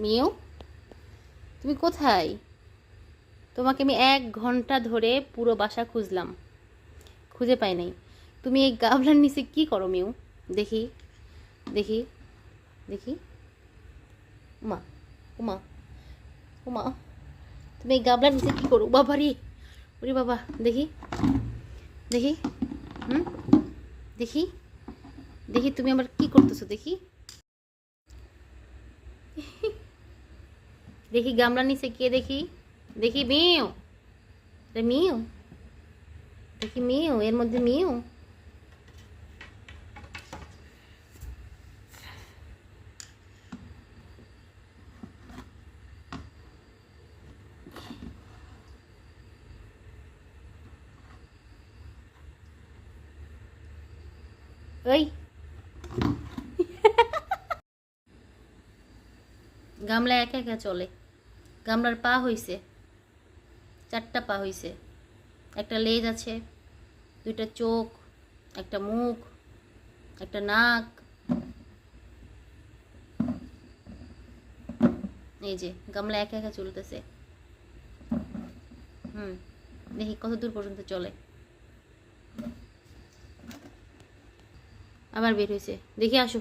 Mu, তুমি কোথায়? তোমাকে আমি 1 ঘন্টা ধরে পুরো বাসা খুঁজলাম, খুঁজে পাই নাই। তুমি এই গামলার নিচে কি করো মিউ? দেখি, দেখি, দেখি। উমা, উমা, উমা, তুমি এই গামলার নিচে কি করো? বাবা রে, ওরে বাবা, দেখি, দেখি, হুম, দেখি, দেখি তুমি আমার কি করতেছো? দেখি, দেখি গামলার নিচে কে? দেখি, দেখি মিউ, রে মিউ, দেখি মিউ, এর মধ্যে মিউ। ওই গামলা একা একা চলে। গামলার পা হইছে, 4টা পা হইছে, একটা লেজ আছে, 2টা চোখ, একটা মুখ, একটা নাক। এই যে গামলা একা একা চলতেছে। দেখি কত দূর পর্যন্ত চলে। আবার বের হয়েছে, দেখি, আসো।